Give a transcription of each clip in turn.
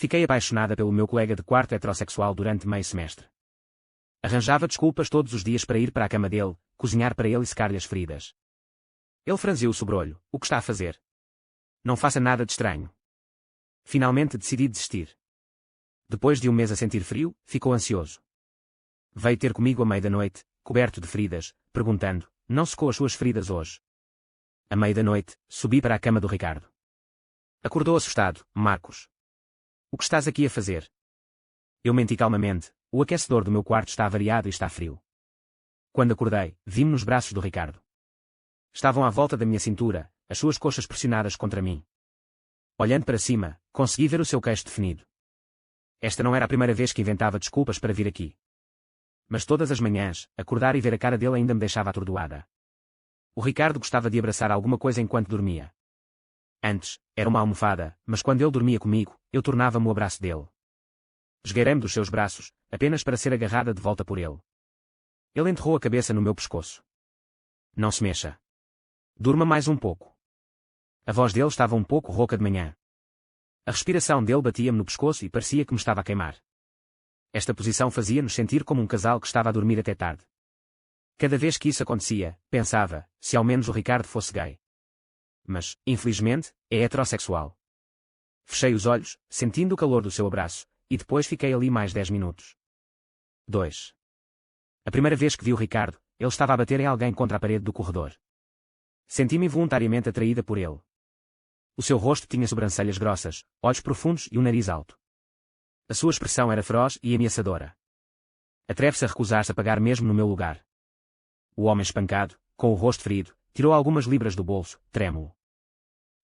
Fiquei apaixonada pelo meu colega de quarto heterossexual durante meio semestre. Arranjava desculpas todos os dias para ir para a cama dele, cozinhar para ele e secar-lhe as feridas. Ele franziu o sobrolho. O que está a fazer? Não faça nada de estranho. Finalmente decidi desistir. Depois de um mês a sentir frio, ficou ansioso. Veio ter comigo à meia da noite, coberto de feridas, perguntando: não secou as suas feridas hoje? À meia da noite, subi para a cama do Ricardo. Acordou assustado: Marcos. O que estás aqui a fazer? Eu menti calmamente: o aquecedor do meu quarto está avariado e está frio. Quando acordei, vi-me nos braços do Ricardo. Estavam à volta da minha cintura, as suas coxas pressionadas contra mim. Olhando para cima, consegui ver o seu queixo definido. Esta não era a primeira vez que inventava desculpas para vir aqui. Mas todas as manhãs, acordar e ver a cara dele ainda me deixava atordoada. O Ricardo gostava de abraçar alguma coisa enquanto dormia. Antes, era uma almofada, mas quando ele dormia comigo, eu tornava-me o abraço dele. Esgueirei-me dos seus braços, apenas para ser agarrada de volta por ele. Ele enterrou a cabeça no meu pescoço. Não se mexa. Durma mais um pouco. A voz dele estava um pouco rouca de manhã. A respiração dele batia-me no pescoço e parecia que me estava a queimar. Esta posição fazia-nos sentir como um casal que estava a dormir até tarde. Cada vez que isso acontecia, pensava, se ao menos o Ricardo fosse gay. Mas, infelizmente, é heterossexual. Fechei os olhos, sentindo o calor do seu abraço, e depois fiquei ali mais 10 minutos. 2. A primeira vez que vi o Ricardo, ele estava a bater em alguém contra a parede do corredor. Senti-me involuntariamente atraída por ele. O seu rosto tinha sobrancelhas grossas, olhos profundos e um nariz alto. A sua expressão era feroz e ameaçadora. Atreve-se a recusar-se a pagar mesmo no meu lugar. O homem espancado, com o rosto ferido, tirou algumas libras do bolso, trêmulo.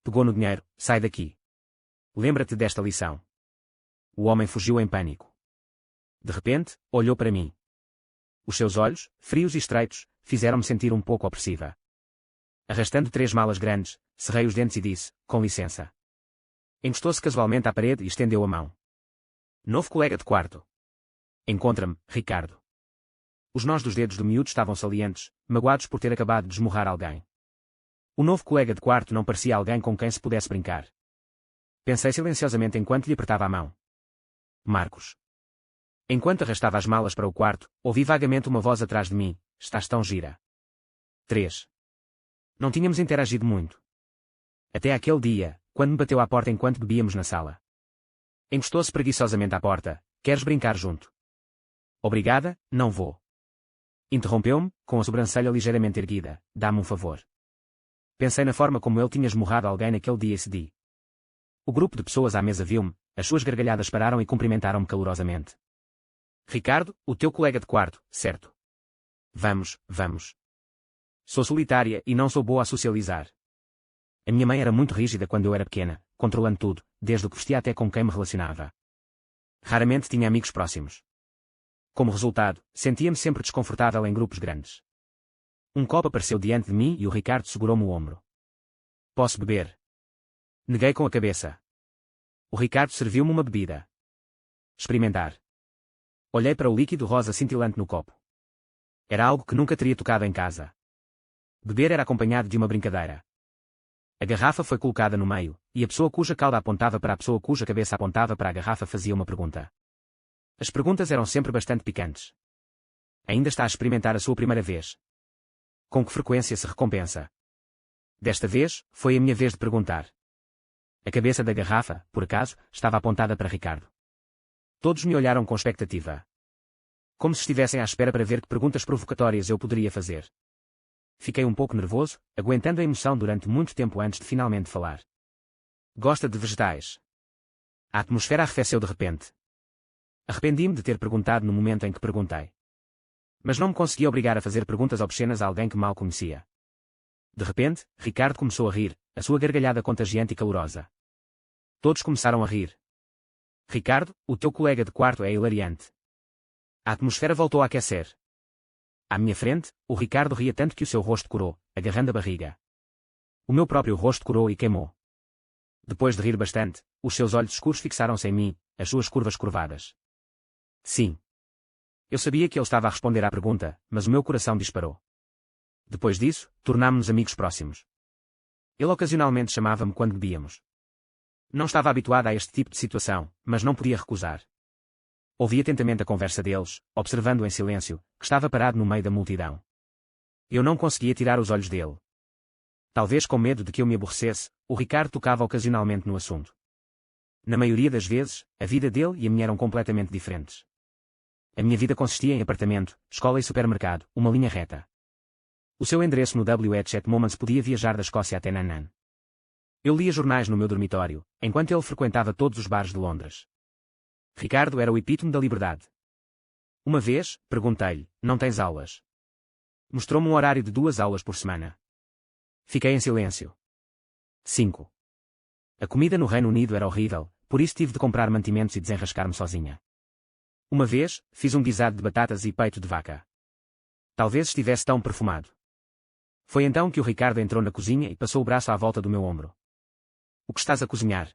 Pegou no dinheiro: sai daqui. Lembra-te desta lição. O homem fugiu em pânico. De repente, olhou para mim. Os seus olhos, frios e estreitos, fizeram-me sentir um pouco opressiva. Arrastando 3 malas grandes, cerrei os dentes e disse: com licença. Encostou-se casualmente à parede e estendeu a mão. Novo colega de quarto. Encontra-me, Ricardo. Os nós dos dedos do miúdo estavam salientes, magoados por ter acabado de esmurrar alguém. O novo colega de quarto não parecia alguém com quem se pudesse brincar. Pensei silenciosamente enquanto lhe apertava a mão. Marcos. Enquanto arrastava as malas para o quarto, ouvi vagamente uma voz atrás de mim: estás tão gira. 3. Não tínhamos interagido muito. Até aquele dia, quando me bateu à porta enquanto bebíamos na sala. Encostou-se preguiçosamente à porta: queres brincar junto? Obrigada, não vou. Interrompeu-me, com a sobrancelha ligeiramente erguida: dá-me um favor. Pensei na forma como ele tinha esmurrado alguém naquele dia e cedi. O grupo de pessoas à mesa viu-me, as suas gargalhadas pararam e cumprimentaram-me calorosamente. Ricardo, o teu colega de quarto, certo? Vamos, vamos. Sou solitária e não sou boa a socializar. A minha mãe era muito rígida quando eu era pequena, controlando tudo, desde o que vestia até com quem me relacionava. Raramente tinha amigos próximos. Como resultado, sentia-me sempre desconfortável em grupos grandes. Um copo apareceu diante de mim e o Ricardo segurou-me o ombro. Posso beber? Neguei com a cabeça. O Ricardo serviu-me uma bebida. Experimentar. Olhei para o líquido rosa cintilante no copo. Era algo que nunca teria tocado em casa. Beber era acompanhado de uma brincadeira. A garrafa foi colocada no meio, e a pessoa cuja cauda apontava para a pessoa cuja cabeça apontava para a garrafa fazia uma pergunta. As perguntas eram sempre bastante picantes. Ainda está a experimentar a sua primeira vez? Com que frequência se recompensa? Desta vez, foi a minha vez de perguntar. A cabeça da garrafa, por acaso, estava apontada para Ricardo. Todos me olharam com expectativa. Como se estivessem à espera para ver que perguntas provocatórias eu poderia fazer. Fiquei um pouco nervoso, aguentando a emoção durante muito tempo antes de finalmente falar. Gosta de vegetais? A atmosfera arrefeceu de repente. Arrependi-me de ter perguntado no momento em que perguntei. Mas não me conseguia obrigar a fazer perguntas obscenas a alguém que mal conhecia. De repente, Ricardo começou a rir, a sua gargalhada contagiante e calorosa. Todos começaram a rir. Ricardo, o teu colega de quarto é hilariante. A atmosfera voltou a aquecer. À minha frente, o Ricardo ria tanto que o seu rosto corou, agarrando a barriga. O meu próprio rosto corou e queimou. Depois de rir bastante, os seus olhos escuros fixaram-se em mim, as suas curvas curvadas. Sim. Eu sabia que ele estava a responder à pergunta, mas o meu coração disparou. Depois disso, tornámo-nos amigos próximos. Ele ocasionalmente chamava-me quando bebíamos. Não estava habituada a este tipo de situação, mas não podia recusar. Ouvi atentamente a conversa deles, observando em silêncio, que estava parado no meio da multidão. Eu não conseguia tirar os olhos dele. Talvez com medo de que eu me aborrecesse, o Ricardo tocava ocasionalmente no assunto. Na maioria das vezes, a vida dele e a minha eram completamente diferentes. A minha vida consistia em apartamento, escola e supermercado, uma linha reta. O seu endereço no W.H. Moments podia viajar da Escócia até Nanã. Eu lia jornais no meu dormitório, enquanto ele frequentava todos os bares de Londres. Ricardo era o epítome da liberdade. Uma vez, perguntei-lhe, não tens aulas? Mostrou-me um horário de 2 aulas por semana. Fiquei em silêncio. 5. A comida no Reino Unido era horrível, por isso tive de comprar mantimentos e desenrascar-me sozinha. Uma vez, fiz um guisado de batatas e peito de vaca. Talvez estivesse tão perfumado. Foi então que o Ricardo entrou na cozinha e passou o braço à volta do meu ombro. O que estás a cozinhar?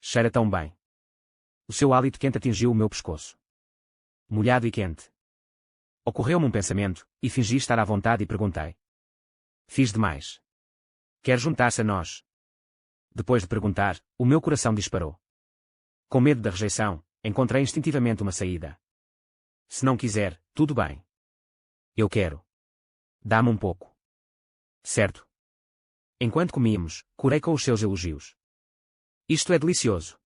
Cheira tão bem. O seu hálito quente atingiu o meu pescoço. Molhado e quente. Ocorreu-me um pensamento, e fingi estar à vontade e perguntei. Fiz demais. Quer juntar-se a nós? Depois de perguntar, o meu coração disparou. Com medo da rejeição, encontrei instintivamente uma saída. Se não quiser, tudo bem. Eu quero. Dá-me um pouco. Certo. Enquanto comíamos, corei com os seus elogios. Isto é delicioso.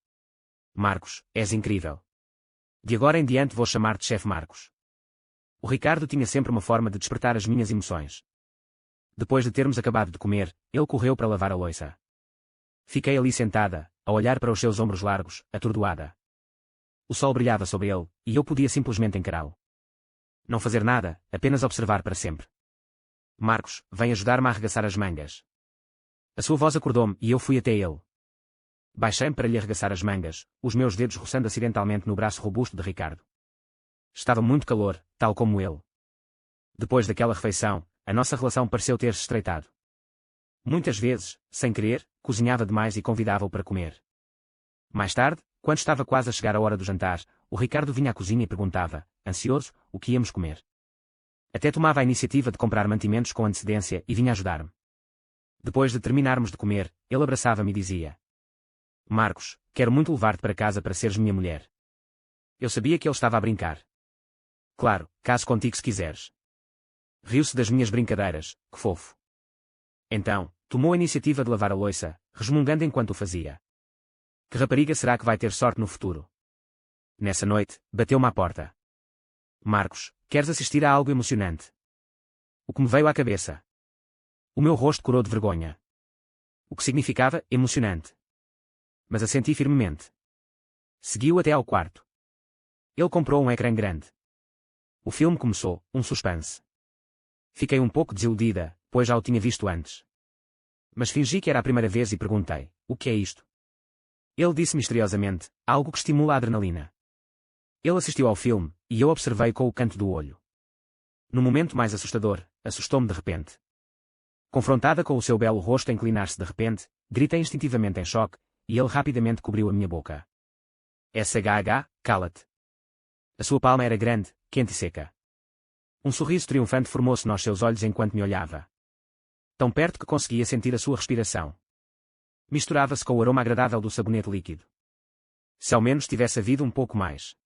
Marcos, és incrível. De agora em diante vou chamar-te chefe Marcos. O Ricardo tinha sempre uma forma de despertar as minhas emoções. Depois de termos acabado de comer, ele correu para lavar a louça. Fiquei ali sentada, a olhar para os seus ombros largos, atordoada. O sol brilhava sobre ele, e eu podia simplesmente encará-lo. Não fazer nada, apenas observar para sempre. Marcos, vem ajudar-me a arregaçar as mangas. A sua voz acordou-me e eu fui até ele. Baixei-me para lhe arregaçar as mangas, os meus dedos roçando acidentalmente no braço robusto de Ricardo. Estava muito calor, tal como ele. Depois daquela refeição, a nossa relação pareceu ter-se estreitado. Muitas vezes, sem querer, cozinhava demais e convidava-o para comer. Mais tarde, quando estava quase a chegar a hora do jantar, o Ricardo vinha à cozinha e perguntava, ansioso, o que íamos comer. Até tomava a iniciativa de comprar mantimentos com antecedência e vinha ajudar-me. Depois de terminarmos de comer, ele abraçava-me e dizia: Marcos, quero muito levar-te para casa para seres minha mulher. Eu sabia que ele estava a brincar. Claro, caso contigo se quiseres. Riu-se das minhas brincadeiras, que fofo. Então, tomou a iniciativa de lavar a louça, resmungando enquanto o fazia. Que rapariga será que vai ter sorte no futuro? Nessa noite, bateu-me à porta. Marcos, queres assistir a algo emocionante? O que me veio à cabeça? O meu rosto corou de vergonha. O que significava emocionante. Mas assenti firmemente. Segui-o até ao quarto. Ele comprou um ecrã grande. O filme começou, um suspense. Fiquei um pouco desiludida, pois já o tinha visto antes. Mas fingi que era a primeira vez e perguntei, o que é isto? Ele disse misteriosamente, algo que estimula a adrenalina. Ele assistiu ao filme, e eu observei com o canto do olho. No momento mais assustador, assustou-me de repente. Confrontada com o seu belo rosto a inclinar-se de repente, gritei instintivamente em choque, e ele rapidamente cobriu a minha boca. SHH, cala-te. A sua palma era grande, quente e seca. Um sorriso triunfante formou-se nos seus olhos enquanto me olhava. Tão perto que conseguia sentir a sua respiração. Misturava-se com o aroma agradável do sabonete líquido. Se ao menos tivesse havido um pouco mais.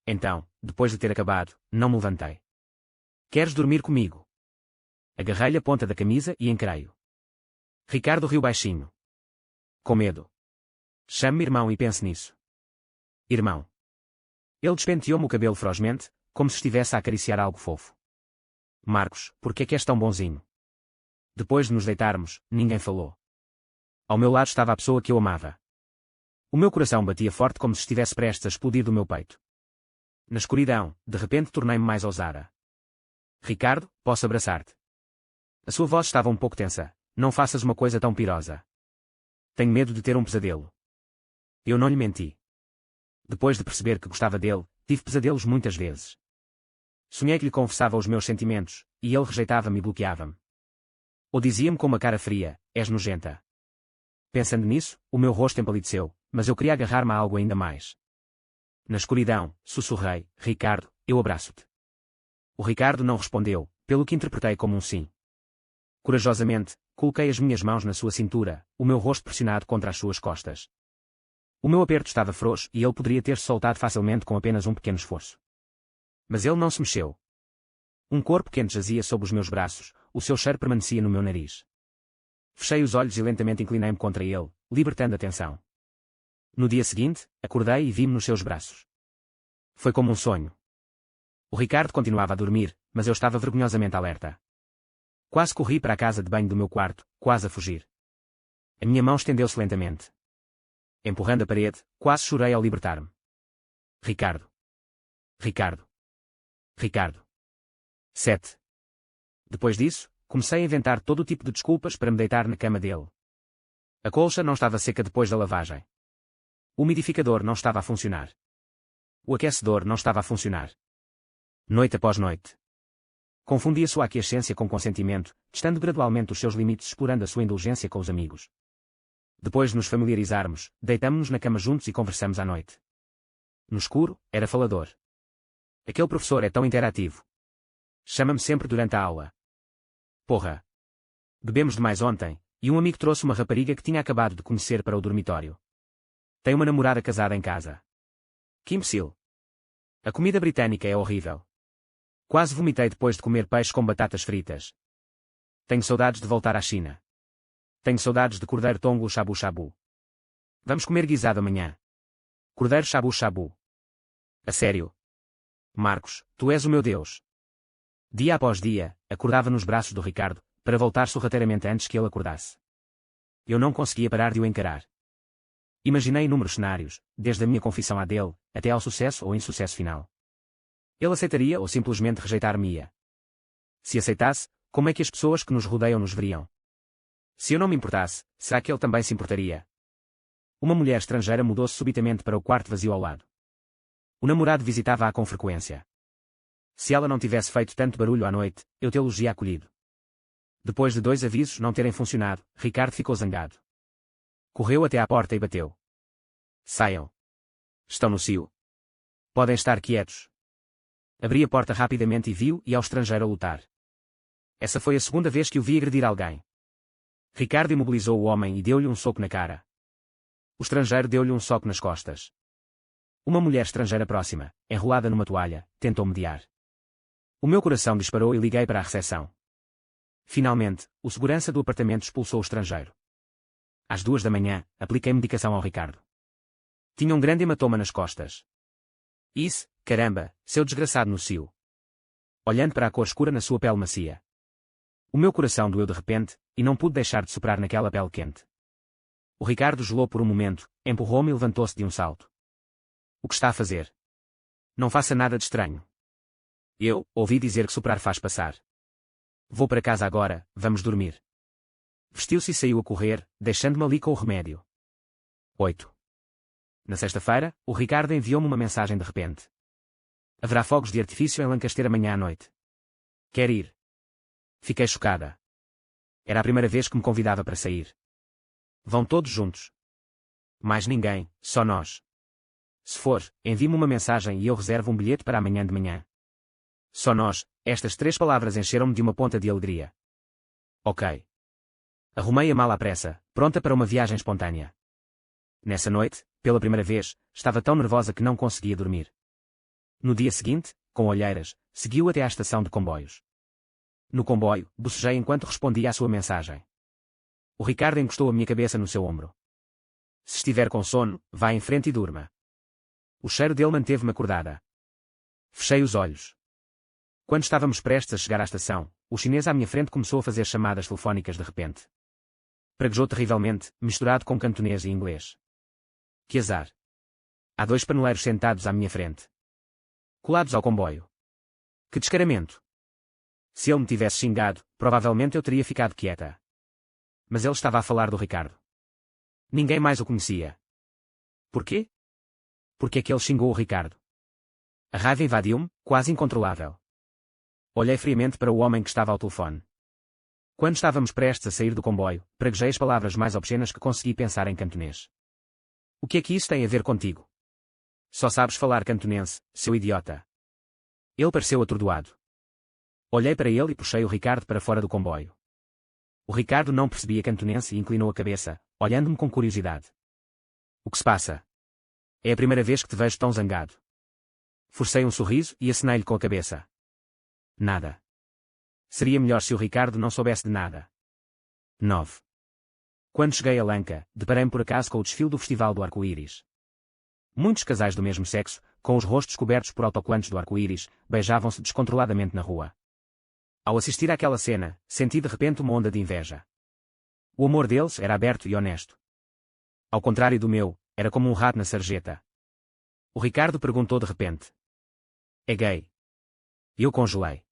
Então, depois de ter acabado, não me levantei. Queres dormir comigo? Agarrei-lhe a ponta da camisa e encarei-o. Ricardo riu baixinho. Com medo. Chame-me irmão e pense nisso. Irmão. Ele despenteou-me o cabelo ferozmente, como se estivesse a acariciar algo fofo. Marcos, por que é que és tão bonzinho? Depois de nos deitarmos, ninguém falou. Ao meu lado estava a pessoa que eu amava. O meu coração batia forte como se estivesse prestes a explodir do meu peito. Na escuridão, de repente tornei-me mais ousada. Ricardo, posso abraçar-te? A sua voz estava um pouco tensa. Não faças uma coisa tão pirosa. Tenho medo de ter um pesadelo. Eu não lhe menti. Depois de perceber que gostava dele, tive pesadelos muitas vezes. Sonhei que lhe confessava os meus sentimentos, e ele rejeitava-me e bloqueava-me. Ou dizia-me com uma cara fria, és nojenta. Pensando nisso, o meu rosto empalideceu, mas eu queria agarrar-me a algo ainda mais. Na escuridão, sussurrei, Ricardo, eu abraço-te. O Ricardo não respondeu, pelo que interpretei como um sim. Corajosamente, Coloquei as minhas mãos na sua cintura, o meu rosto pressionado contra as suas costas. O meu aperto estava frouxo e ele poderia ter-se soltado facilmente com apenas um pequeno esforço. Mas ele não se mexeu. Um corpo quente jazia sob os meus braços, o seu cheiro permanecia no meu nariz. Fechei os olhos e lentamente inclinei-me contra ele, libertando a tensão. No dia seguinte, acordei e vi-me nos seus braços. Foi como um sonho. O Ricardo continuava a dormir, mas eu estava vergonhosamente alerta. Quase corri para a casa de banho do meu quarto, quase a fugir. A minha mão estendeu-se lentamente. Empurrando a parede, quase chorei ao libertar-me. Ricardo. Ricardo. Ricardo. 7. Depois disso, comecei a inventar todo o tipo de desculpas para me deitar na cama dele. A colcha não estava seca depois da lavagem. O umidificador não estava a funcionar. O aquecedor não estava a funcionar. Noite após noite. Confundia sua aquiescência com consentimento, testando gradualmente os seus limites, explorando a sua indulgência com os amigos. Depois de nos familiarizarmos, deitamo-nos na cama juntos e conversamos à noite. No escuro, era falador. Aquele professor é tão interativo. Chama-me sempre durante a aula. Porra. Bebemos demais ontem, e um amigo trouxe uma rapariga que tinha acabado de conhecer para o dormitório. Tem uma namorada casada em casa. Que imbecil. A comida britânica é horrível. Quase vomitei depois de comer peixe com batatas fritas. Tenho saudades de voltar à China. Tenho saudades de cordeiro tongo shabu-shabu. Vamos comer guisado amanhã. Cordeiro shabu-shabu. A sério. Marcos, tu és o meu Deus. Dia após dia, acordava nos braços do Ricardo, para voltar sorrateiramente antes que ele acordasse. Eu não conseguia parar de o encarar. Imaginei inúmeros cenários, desde a minha confissão à dele, até ao sucesso ou insucesso final. Ele aceitaria ou simplesmente rejeitar-me-ia? Se aceitasse, como é que as pessoas que nos rodeiam nos veriam? Se eu não me importasse, será que ele também se importaria? Uma mulher estrangeira mudou-se subitamente para o quarto vazio ao lado. O namorado visitava-a com frequência. Se ela não tivesse feito tanto barulho à noite, eu tê-los-ia acolhido. Depois de 2 avisos não terem funcionado, Ricardo ficou zangado. Correu até à porta e bateu. Saiam. Estão no cio. Podem estar quietos. Abri a porta rapidamente e viu ao estrangeiro a lutar. Essa foi a segunda vez que o vi agredir alguém. Ricardo imobilizou o homem e deu-lhe um soco na cara. O estrangeiro deu-lhe um soco nas costas. Uma mulher estrangeira próxima, enrolada numa toalha, tentou mediar. O meu coração disparou e liguei para a recepção. Finalmente, o segurança do apartamento expulsou o estrangeiro. Às 2 da manhã, apliquei medicação ao Ricardo. Tinha um grande hematoma nas costas. Isso, caramba, seu desgraçado no cio. Olhando para a cor escura na sua pele macia. O meu coração doeu de repente, e não pude deixar de soprar naquela pele quente. O Ricardo gelou por um momento, empurrou-me e levantou-se de um salto. O que está a fazer? Não faça nada de estranho. Eu ouvi dizer que soprar faz passar. Vou para casa agora, vamos dormir. Vestiu-se e saiu a correr, deixando-me ali com o remédio. 8. Na sexta-feira, o Ricardo enviou-me uma mensagem de repente. Haverá fogos de artifício em Lancaster amanhã à noite. Quer ir? Fiquei chocada. Era a primeira vez que me convidava para sair. Vão todos juntos. Mais ninguém, só nós. Se for, envie-me uma mensagem e eu reservo um bilhete para amanhã de manhã. Só nós, estas 3 palavras encheram-me de uma ponta de alegria. Ok. Arrumei a mala à pressa, pronta para uma viagem espontânea. Nessa noite, pela primeira vez, estava tão nervosa que não conseguia dormir. No dia seguinte, com olheiras, seguiu até à estação de comboios. No comboio, bocejei enquanto respondia à sua mensagem. O Ricardo encostou a minha cabeça no seu ombro. Se estiver com sono, vá em frente e durma. O cheiro dele manteve-me acordada. Fechei os olhos. Quando estávamos prestes a chegar à estação, o chinês à minha frente começou a fazer chamadas telefónicas de repente. Praguejou terrivelmente, misturado com cantonês e inglês. Que azar. Há 2 paneleiros sentados à minha frente. Colados ao comboio. Que descaramento. Se ele me tivesse xingado, provavelmente eu teria ficado quieta. Mas ele estava a falar do Ricardo. Ninguém mais o conhecia. Porquê? Porque é que ele xingou o Ricardo? A raiva invadiu-me, quase incontrolável. Olhei friamente para o homem que estava ao telefone. Quando estávamos prestes a sair do comboio, praguejei as palavras mais obscenas que consegui pensar em cantonês. O que é que isso tem a ver contigo? Só sabes falar cantonense, seu idiota. Ele pareceu atordoado. Olhei para ele e puxei o Ricardo para fora do comboio. O Ricardo não percebia cantonense e inclinou a cabeça, olhando-me com curiosidade. O que se passa? É a primeira vez que te vejo tão zangado. Forcei um sorriso e acenei-lhe com a cabeça. Nada. Seria melhor se o Ricardo não soubesse de nada. 9. Quando cheguei a Lanka, deparei-me por acaso com o desfile do Festival do Arco-Íris. Muitos casais do mesmo sexo, com os rostos cobertos por autocolantes do arco-íris, beijavam-se descontroladamente na rua. Ao assistir àquela cena, senti de repente uma onda de inveja. O amor deles era aberto e honesto. Ao contrário do meu, era como um rato na sarjeta. O Ricardo perguntou de repente. É gay? Eu congelei.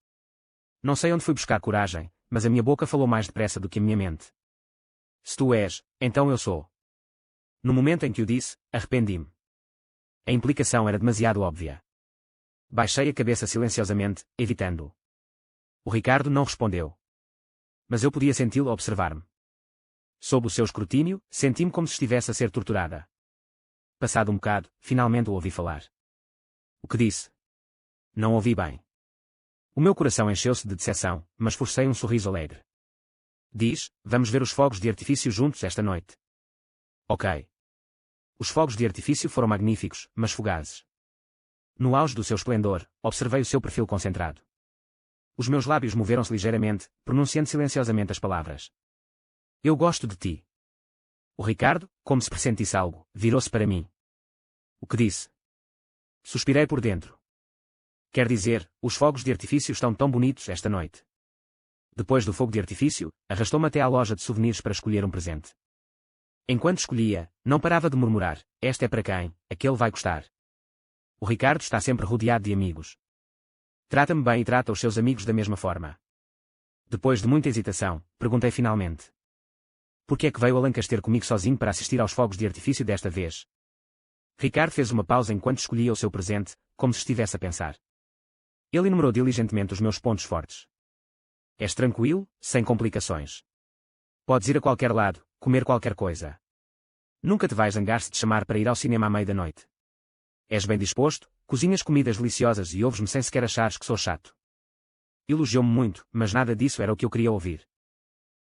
Não sei onde fui buscar coragem, mas a minha boca falou mais depressa do que a minha mente. Se tu és, então eu sou. No momento em que o disse, arrependi-me. A implicação era demasiado óbvia. Baixei a cabeça silenciosamente, evitando-o. O Ricardo não respondeu. Mas eu podia senti-lo observar-me. Sob o seu escrutínio, senti-me como se estivesse a ser torturada. Passado um bocado, finalmente o ouvi falar. O que disse? Não ouvi bem. O meu coração encheu-se de decepção, mas forcei um sorriso alegre. Diz, vamos ver os fogos de artifício juntos esta noite. Ok. Os fogos de artifício foram magníficos, mas fugazes. No auge do seu esplendor, observei o seu perfil concentrado. Os meus lábios moveram-se ligeiramente, pronunciando silenciosamente as palavras. Eu gosto de ti. O Ricardo, como se pressentisse algo, virou-se para mim. O que disse? Suspirei por dentro. Quer dizer, os fogos de artifício estão tão bonitos esta noite. Depois do fogo de artifício, arrastou-me até à loja de souvenirs para escolher um presente. Enquanto escolhia, não parava de murmurar, este é para quem, aquele vai gostar. O Ricardo está sempre rodeado de amigos. Trata-me bem e trata os seus amigos da mesma forma. Depois de muita hesitação, perguntei finalmente. Por que é que veio a Lancaster comigo sozinho para assistir aos fogos de artifício desta vez? Ricardo fez uma pausa enquanto escolhia o seu presente, como se estivesse a pensar. Ele enumerou diligentemente os meus pontos fortes. És tranquilo, sem complicações. Podes ir a qualquer lado, comer qualquer coisa. Nunca te vais zangar se te chamar para ir ao cinema à meia da noite. És bem disposto, cozinhas comidas deliciosas e ouves-me sem sequer achares que sou chato. Elogiou-me muito, mas nada disso era o que eu queria ouvir.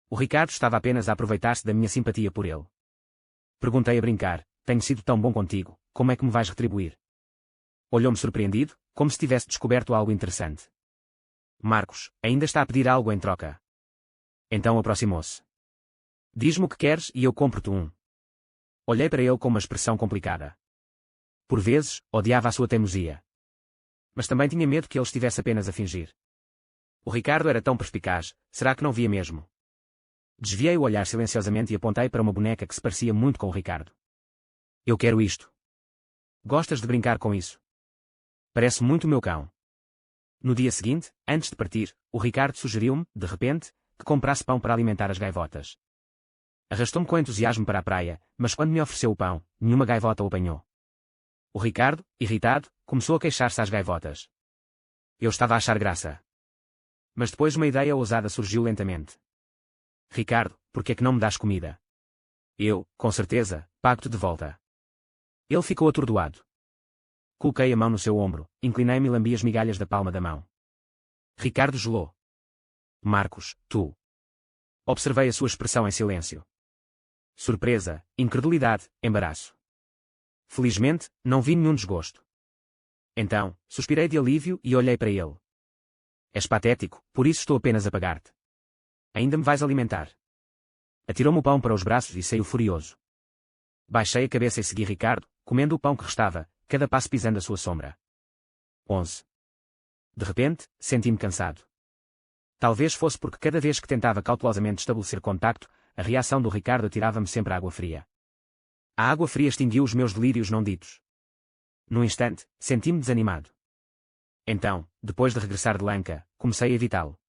O Ricardo estava apenas a aproveitar-se da minha simpatia por ele. Perguntei a brincar, tenho sido tão bom contigo, como é que me vais retribuir? Olhou-me surpreendido, como se tivesse descoberto algo interessante. Marcos, ainda está a pedir algo em troca. Então aproximou-se. Diz-me o que queres e eu compro-te um. Olhei para ele com uma expressão complicada. Por vezes, odiava a sua teimosia. Mas também tinha medo que ele estivesse apenas a fingir. O Ricardo era tão perspicaz, será que não via mesmo? Desviei o olhar silenciosamente e apontei para uma boneca que se parecia muito com o Ricardo. Eu quero isto. Gostas de brincar com isso? Parece muito o meu cão. No dia seguinte, antes de partir, o Ricardo sugeriu-me, de repente, que comprasse pão para alimentar as gaivotas. Arrastou-me com entusiasmo para a praia, mas quando me ofereceu o pão, nenhuma gaivota o apanhou. O Ricardo, irritado, começou a queixar-se às gaivotas. Eu estava a achar graça. Mas depois uma ideia ousada surgiu lentamente. Ricardo, por que é que não me dás comida? Eu, com certeza, pago-te de volta. Ele ficou atordoado. Coloquei a mão no seu ombro, inclinei-me e lambi as migalhas da palma da mão. Ricardo gelou. Marcos, tu. Observei a sua expressão em silêncio. Surpresa, incredulidade, embaraço. Felizmente, não vi nenhum desgosto. Então, suspirei de alívio e olhei para ele. És patético, por isso estou apenas a pagar-te. Ainda me vais alimentar. Atirou-me o pão para os braços e saiu furioso. Baixei a cabeça e segui Ricardo, comendo o pão que restava, cada passo pisando a sua sombra. 11. De repente, senti-me cansado. Talvez fosse porque cada vez que tentava cautelosamente estabelecer contacto, a reação do Ricardo atirava-me sempre à água fria. A água fria extinguiu os meus delírios não ditos. Num instante, senti-me desanimado. Então, depois de regressar de Lanka, comecei a evitá-lo.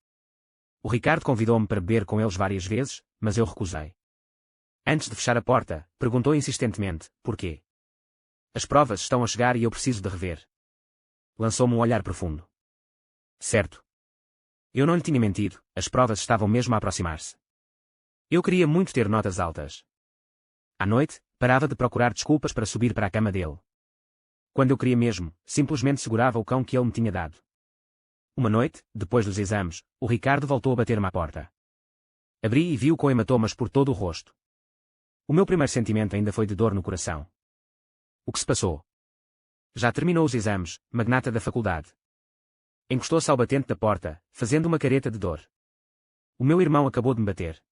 O Ricardo convidou-me para beber com eles várias vezes, mas eu recusei. Antes de fechar a porta, perguntou insistentemente, porquê? As provas estão a chegar e eu preciso de rever. Lançou-me um olhar profundo. Certo. Eu não lhe tinha mentido, as provas estavam mesmo a aproximar-se. Eu queria muito ter notas altas. À noite, parava de procurar desculpas para subir para a cama dele. Quando eu queria mesmo, simplesmente segurava o cão que ele me tinha dado. Uma noite, depois dos exames, o Ricardo voltou a bater-me à porta. Abri e vi-o com hematomas por todo o rosto. O meu primeiro sentimento ainda foi de dor no coração. O que se passou? Já terminou os exames, magnata da faculdade. Encostou-se ao batente da porta, fazendo uma careta de dor. O meu irmão acabou de me bater.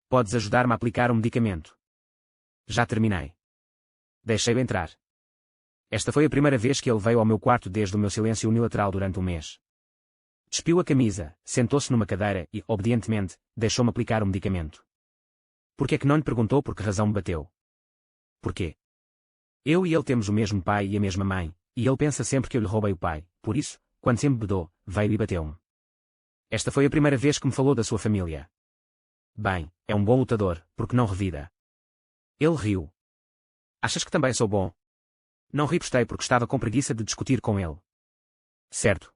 Podes ajudar-me a aplicar um medicamento? Já terminei. Deixei-o entrar. Esta foi a primeira vez que ele veio ao meu quarto desde o meu silêncio unilateral durante um mês. Despiu a camisa, sentou-se numa cadeira e, obedientemente, deixou-me aplicar o medicamento. Por que é que não lhe perguntou por que razão me bateu? Porquê? Eu e ele temos o mesmo pai e a mesma mãe, e ele pensa sempre que eu lhe roubei o pai, por isso, quando se embebedou, veio e bateu-me. Esta foi a primeira vez que me falou da sua família. Bem, é um bom lutador, porque não revida. Ele riu. Achas que também sou bom? Não ripostei porque estava com preguiça de discutir com ele. Certo.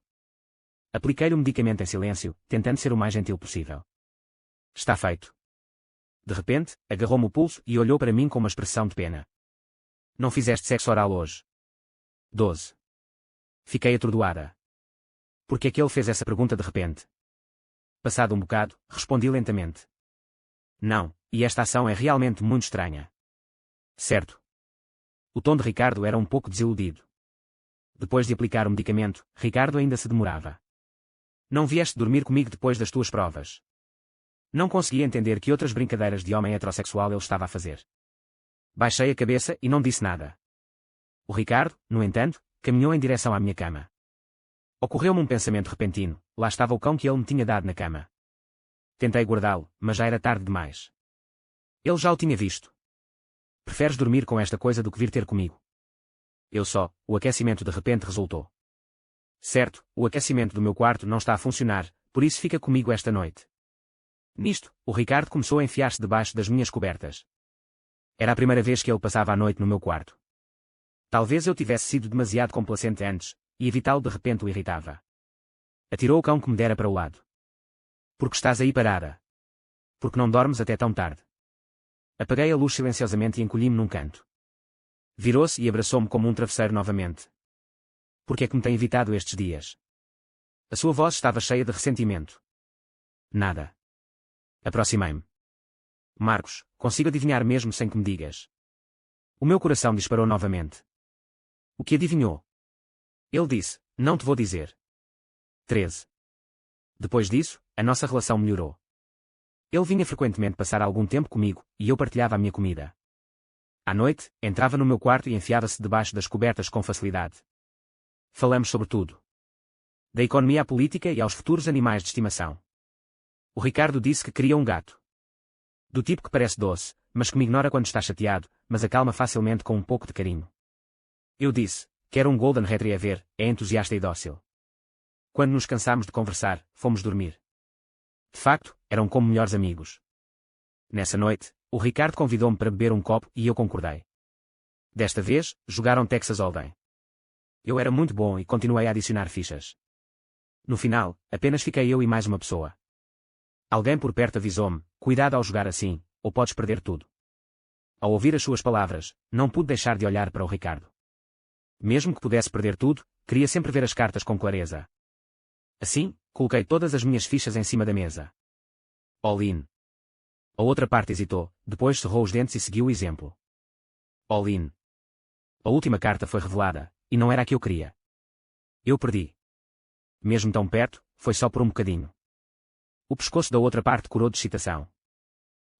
Apliquei-lhe o medicamento em silêncio, tentando ser o mais gentil possível. Está feito. De repente, agarrou-me o pulso e olhou para mim com uma expressão de pena. Não fizeste sexo oral hoje? 12. Fiquei atordoada. Por que é que ele fez essa pergunta de repente? Passado um bocado, respondi lentamente. Não, e esta ação é realmente muito estranha. Certo. O tom de Ricardo era um pouco desiludido. Depois de aplicar o medicamento, Ricardo ainda se demorava. Não vieste dormir comigo depois das tuas provas. Não conseguia entender que outras brincadeiras de homem heterossexual ele estava a fazer. Baixei a cabeça e não disse nada. O Ricardo, no entanto, caminhou em direção à minha cama. Ocorreu-me um pensamento repentino, lá estava o cão que ele me tinha dado na cama. Tentei guardá-lo, mas já era tarde demais. Ele já o tinha visto. Preferes dormir com esta coisa do que vir ter comigo? O aquecimento de repente resultou. Certo, o aquecimento do meu quarto não está a funcionar, por isso fica comigo esta noite. Nisto, o Ricardo começou a enfiar-se debaixo das minhas cobertas. Era a primeira vez que ele passava a noite no meu quarto. Talvez eu tivesse sido demasiado complacente antes, e evitá-lo de repente o irritava. Atirou o cão que me dera para o lado. Porque estás aí parada? Porque não dormes até tão tarde? Apaguei a luz silenciosamente e encolhi-me num canto. Virou-se e abraçou-me como um travesseiro novamente. Por que é que me tem evitado estes dias? A sua voz estava cheia de ressentimento. Nada. Aproximei-me. Marcos, consigo adivinhar mesmo sem que me digas. O meu coração disparou novamente. O que adivinhou? Ele disse, não te vou dizer. 13. Depois disso, a nossa relação melhorou. Ele vinha frequentemente passar algum tempo comigo, e eu partilhava a minha comida. À noite, entrava no meu quarto e enfiava-se debaixo das cobertas com facilidade. Falamos sobre tudo. Da economia à política e aos futuros animais de estimação. O Ricardo disse que queria um gato. Do tipo que parece doce, mas que me ignora quando está chateado, mas acalma facilmente com um pouco de carinho. Eu disse, quero um Golden Retriever, é entusiasta e dócil. Quando nos cansámos de conversar, fomos dormir. De facto, eram como melhores amigos. Nessa noite, o Ricardo convidou-me para beber um copo e eu concordei. Desta vez, jogaram Texas Hold'em. Eu era muito bom e continuei a adicionar fichas. No final, apenas fiquei eu e mais uma pessoa. Alguém por perto avisou-me, cuidado ao jogar assim, ou podes perder tudo. Ao ouvir as suas palavras, não pude deixar de olhar para o Ricardo. Mesmo que pudesse perder tudo, queria sempre ver as cartas com clareza. Assim, coloquei todas as minhas fichas em cima da mesa. All in. A outra parte hesitou, depois cerrou os dentes e seguiu o exemplo. All in. A última carta foi revelada, e não era a que eu queria. Eu perdi. Mesmo tão perto, foi só por um bocadinho. O pescoço da outra parte corou de excitação.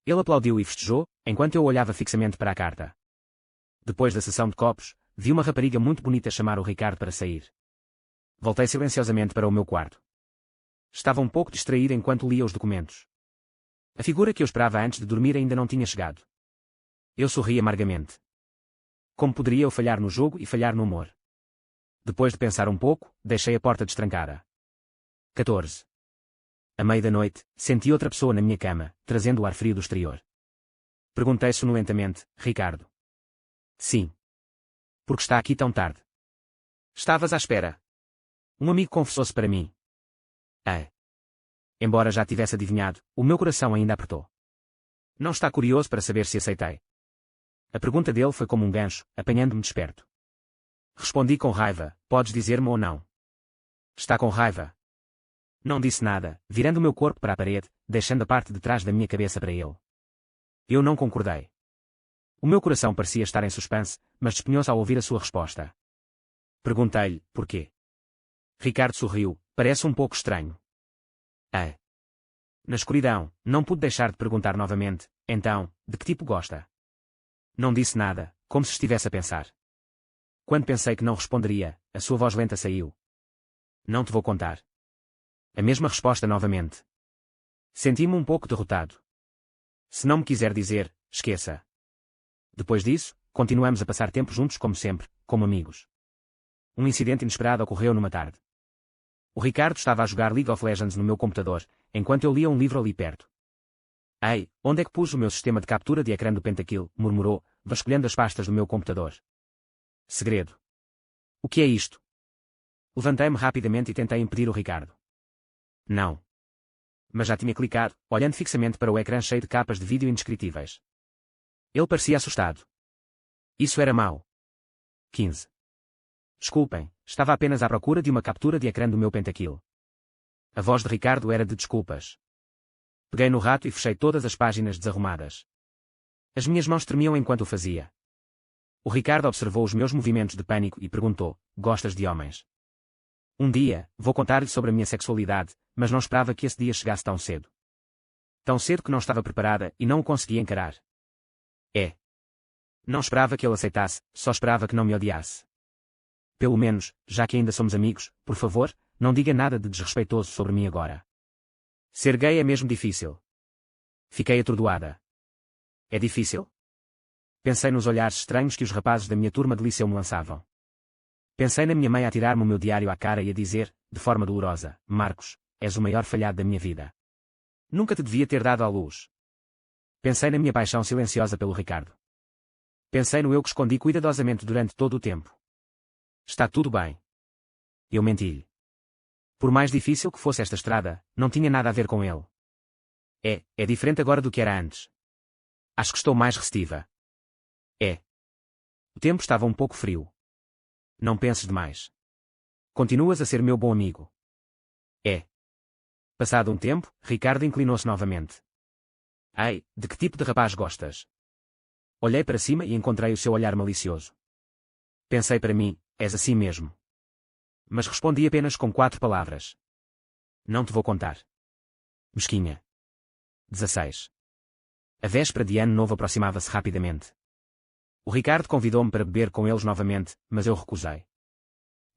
Ele aplaudiu e festejou, enquanto eu olhava fixamente para a carta. Depois da sessão de copos, vi uma rapariga muito bonita chamar o Ricardo para sair. Voltei silenciosamente para o meu quarto. Estava um pouco distraído enquanto lia os documentos. A figura que eu esperava antes de dormir ainda não tinha chegado. Eu sorri amargamente. Como poderia eu falhar no jogo e falhar no humor? Depois de pensar um pouco, deixei a porta destrancada. 14. À meia da noite, senti outra pessoa na minha cama, trazendo o ar frio do exterior. Perguntei sonolentamente, Ricardo. Sim. Por que está aqui tão tarde? Estavas à espera. Um amigo confessou-se para mim. Ah. Embora já tivesse adivinhado, o meu coração ainda apertou. Não está curioso para saber se aceitei? A pergunta dele foi como um gancho, apanhando-me desperto. Respondi com raiva, podes dizer-me ou não? Está com raiva? Não disse nada, virando o meu corpo para a parede, deixando a parte de trás da minha cabeça para ele. Eu não concordei. O meu coração parecia estar em suspense, mas despenhou-se ao ouvir a sua resposta. Perguntei-lhe, porquê? Ricardo sorriu, parece um pouco estranho. Ah. Na escuridão, não pude deixar de perguntar novamente, então, de que tipo gosta? Não disse nada, como se estivesse a pensar. Quando pensei que não responderia, a sua voz lenta saiu. Não te vou contar. A mesma resposta novamente. Senti-me um pouco derrotado. Se não me quiser dizer, esqueça. Depois disso, continuamos a passar tempo juntos como sempre, como amigos. Um incidente inesperado ocorreu numa tarde. O Ricardo estava a jogar League of Legends no meu computador, enquanto eu lia um livro ali perto. Ei, onde é que pus o meu sistema de captura de ecrã do Pentakill? Murmurou, vasculhando as pastas do meu computador. Segredo. O que é isto? Levantei-me rapidamente e tentei impedir o Ricardo. Não. Mas já tinha clicado, olhando fixamente para o ecrã cheio de capas de vídeo indescritíveis. Ele parecia assustado. Isso era mau. 15. Desculpem, estava apenas à procura de uma captura de ecrã do meu Pentakill. A voz de Ricardo era de desculpas. Peguei no rato e fechei todas as páginas desarrumadas. As minhas mãos tremiam enquanto o fazia. O Ricardo observou os meus movimentos de pânico e perguntou, gostas de homens? Um dia, vou contar-lhe sobre a minha sexualidade, mas não esperava que esse dia chegasse tão cedo. Tão cedo que não estava preparada e não o conseguia encarar. É. Não esperava que ele aceitasse, só esperava que não me odiasse. Pelo menos, já que ainda somos amigos, por favor, não diga nada de desrespeitoso sobre mim agora. Ser gay é mesmo difícil. Fiquei atordoada. É difícil? Pensei nos olhares estranhos que os rapazes da minha turma de liceu me lançavam. Pensei na minha mãe a tirar-me o meu diário à cara e a dizer, de forma dolorosa, Marcos, és o maior falhado da minha vida. Nunca te devia ter dado à luz. Pensei na minha paixão silenciosa pelo Ricardo. Pensei no eu que escondi cuidadosamente durante todo o tempo. Está tudo bem. Eu menti-lhe. Por mais difícil que fosse esta estrada, não tinha nada a ver com ele. É diferente agora do que era antes. Acho que estou mais restiva. É. O tempo estava um pouco frio. Não penses demais. Continuas a ser meu bom amigo. É. Passado um tempo, Ricardo inclinou-se novamente. Ei, de que tipo de rapaz gostas? Olhei para cima e encontrei o seu olhar malicioso. Pensei para mim, és assim mesmo. Mas respondi apenas com 4 palavras. Não te vou contar. Mesquinha. 16. A véspera de ano novo aproximava-se rapidamente. O Ricardo convidou-me para beber com eles novamente, mas eu recusei.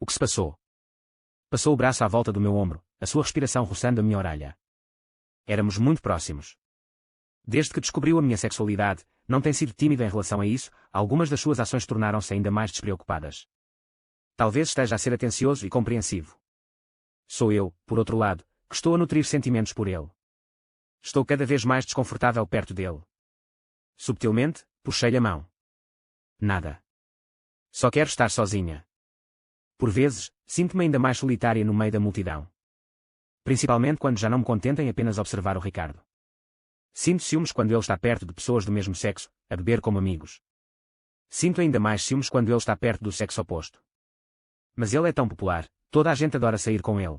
O que se passou? Passou o braço à volta do meu ombro, a sua respiração roçando a minha orelha. Éramos muito próximos. Desde que descobriu a minha sexualidade, não tem sido tímida em relação a isso, algumas das suas ações tornaram-se ainda mais despreocupadas. Talvez esteja a ser atencioso e compreensivo. Sou eu, por outro lado, que estou a nutrir sentimentos por ele. Estou cada vez mais desconfortável perto dele. Subtilmente, puxei-lhe a mão. Nada. Só quero estar sozinha. Por vezes, sinto-me ainda mais solitária no meio da multidão. Principalmente quando já não me contento em apenas observar o Ricardo. Sinto ciúmes quando ele está perto de pessoas do mesmo sexo, a beber como amigos. Sinto ainda mais ciúmes quando ele está perto do sexo oposto. Mas ele é tão popular, toda a gente adora sair com ele.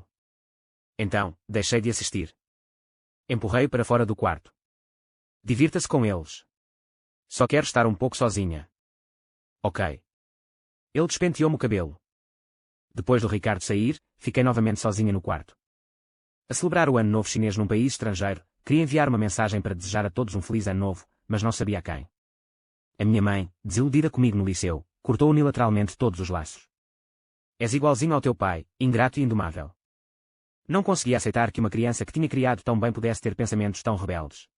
Então, deixei de assistir. Empurrei-o para fora do quarto. Divirta-se com eles. Só quero estar um pouco sozinha. Ok. Ele despenteou-me o cabelo. Depois do Ricardo sair, fiquei novamente sozinha no quarto. A celebrar o Ano Novo Chinês num país estrangeiro, queria enviar uma mensagem para desejar a todos um feliz Ano Novo, mas não sabia a quem. A minha mãe, desiludida comigo no liceu, cortou unilateralmente todos os laços. És igualzinho ao teu pai, ingrato e indomável. Não conseguia aceitar que uma criança que tinha criado tão bem pudesse ter pensamentos tão rebeldes.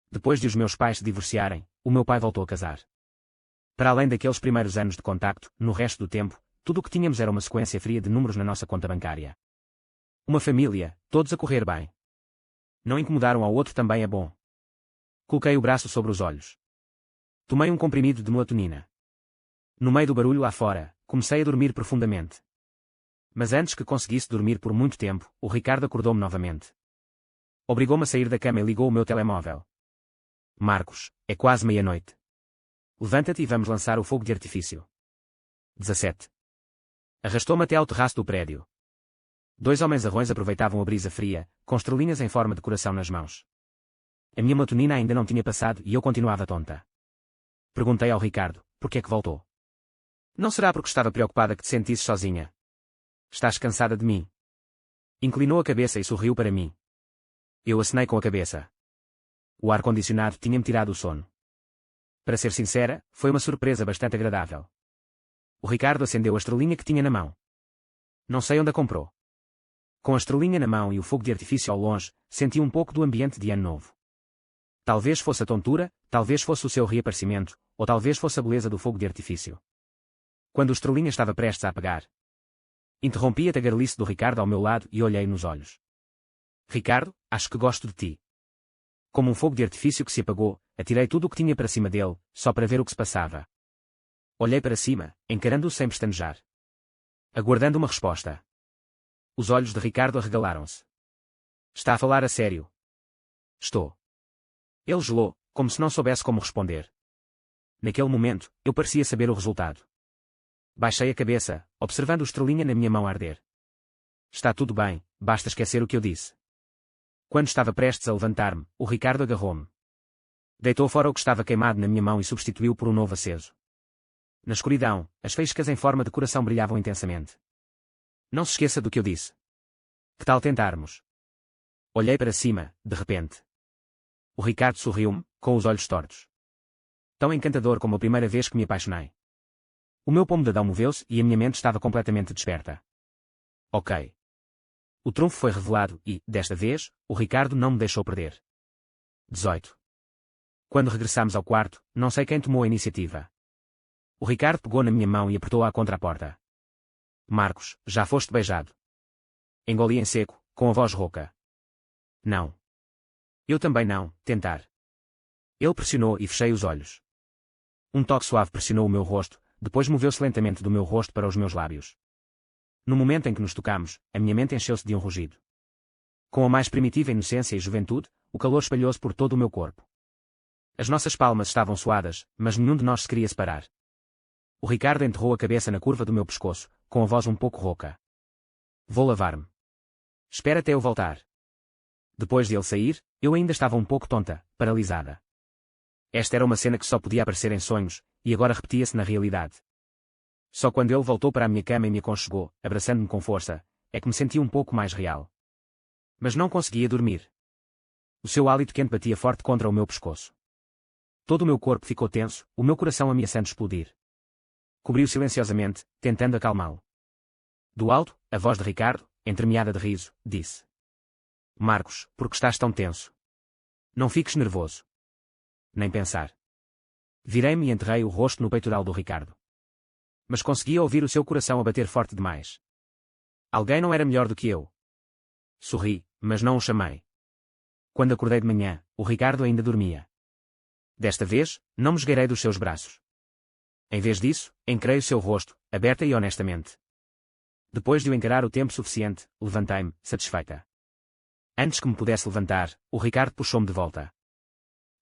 Depois de os meus pais se divorciarem, o meu pai voltou a casar. Para além daqueles primeiros anos de contacto, no resto do tempo, tudo o que tínhamos era uma sequência fria de números na nossa conta bancária. Uma família, todos a correr bem. Não incomodar um ao outro também é bom. Coloquei o braço sobre os olhos. Tomei um comprimido de melatonina. No meio do barulho lá fora, comecei a dormir profundamente. Mas antes que conseguisse dormir por muito tempo, o Ricardo acordou-me novamente. Obrigou-me a sair da cama e ligou o meu telemóvel. Marcos, é quase meia-noite. Levanta-te e vamos lançar o fogo de artifício. 17. Arrastou-me até ao terraço do prédio. Dois homens-arrões aproveitavam a brisa fria, com estrelinhas em forma de coração nas mãos. A minha melatonina ainda não tinha passado e eu continuava tonta. Perguntei ao Ricardo, por que é que voltou? Não será porque estava preocupada que te sentisses sozinha? Estás cansada de mim? Inclinou a cabeça e sorriu para mim. Eu acenei com a cabeça. O ar-condicionado tinha-me tirado o sono. Para ser sincera, foi uma surpresa bastante agradável. O Ricardo acendeu a estrelinha que tinha na mão. Não sei onde a comprou. Com a estrelinha na mão e o fogo de artifício ao longe, senti um pouco do ambiente de ano novo. Talvez fosse a tontura, talvez fosse o seu reaparecimento, ou talvez fosse a beleza do fogo de artifício. Quando o estrelinha estava prestes a apagar, interrompi a tagarelice do Ricardo ao meu lado e olhei nos olhos. Ricardo, acho que gosto de ti. Como um fogo de artifício que se apagou, atirei tudo o que tinha para cima dele, só para ver o que se passava. Olhei para cima, encarando-o sem pestanejar. Aguardando uma resposta. Os olhos de Ricardo arregalaram-se. Está a falar a sério? Estou. Ele gelou, como se não soubesse como responder. Naquele momento, eu parecia saber o resultado. Baixei a cabeça, observando o estrelinha na minha mão arder. Está tudo bem, basta esquecer o que eu disse. Quando estava prestes a levantar-me, o Ricardo agarrou-me. Deitou fora o que estava queimado na minha mão e substituiu por um novo aceso. Na escuridão, as faíscas em forma de coração brilhavam intensamente. Não se esqueça do que eu disse. Que tal tentarmos? Olhei para cima, de repente. O Ricardo sorriu-me, com os olhos tortos. Tão encantador como a primeira vez que me apaixonei. O meu pombo-dadão moveu-se e a minha mente estava completamente desperta. Ok. O trunfo foi revelado e, desta vez, o Ricardo não me deixou perder. 18. Quando regressámos ao quarto, não sei quem tomou a iniciativa. O Ricardo pegou na minha mão e apertou-a contra a porta. Marcos, já foste beijado? Engoli em seco, com a voz rouca. Não. Eu também não, tentar. Ele pressionou e fechei os olhos. Um toque suave pressionou o meu rosto, depois moveu-se lentamente do meu rosto para os meus lábios. No momento em que nos tocamos, a minha mente encheu-se de um rugido. Com a mais primitiva inocência e juventude, o calor espalhou-se por todo o meu corpo. As nossas palmas estavam suadas, mas nenhum de nós se queria separar. O Ricardo enterrou a cabeça na curva do meu pescoço, com a voz um pouco rouca. Vou lavar-me. Espera até eu voltar. Depois de ele sair, eu ainda estava um pouco tonta, paralisada. Esta era uma cena que só podia aparecer em sonhos, e agora repetia-se na realidade. Só quando ele voltou para a minha cama e me aconchegou, abraçando-me com força, é que me senti um pouco mais real. Mas não conseguia dormir. O seu hálito quente batia forte contra o meu pescoço. Todo o meu corpo ficou tenso, o meu coração ameaçando explodir. Cobriu silenciosamente, tentando acalmá-lo. Do alto, a voz de Ricardo, entremeada de riso, disse: Marcos, por que estás tão tenso? Não fiques nervoso. Nem pensar. Virei-me e enterrei o rosto no peitoral do Ricardo. Mas conseguia ouvir o seu coração a bater forte demais. Alguém não era melhor do que eu. Sorri, mas não o chamei. Quando acordei de manhã, o Ricardo ainda dormia. Desta vez, não me esgueirei dos seus braços. Em vez disso, encarei o seu rosto, aberta e honestamente. Depois de o encarar o tempo suficiente, levantei-me, satisfeita. Antes que me pudesse levantar, o Ricardo puxou-me de volta.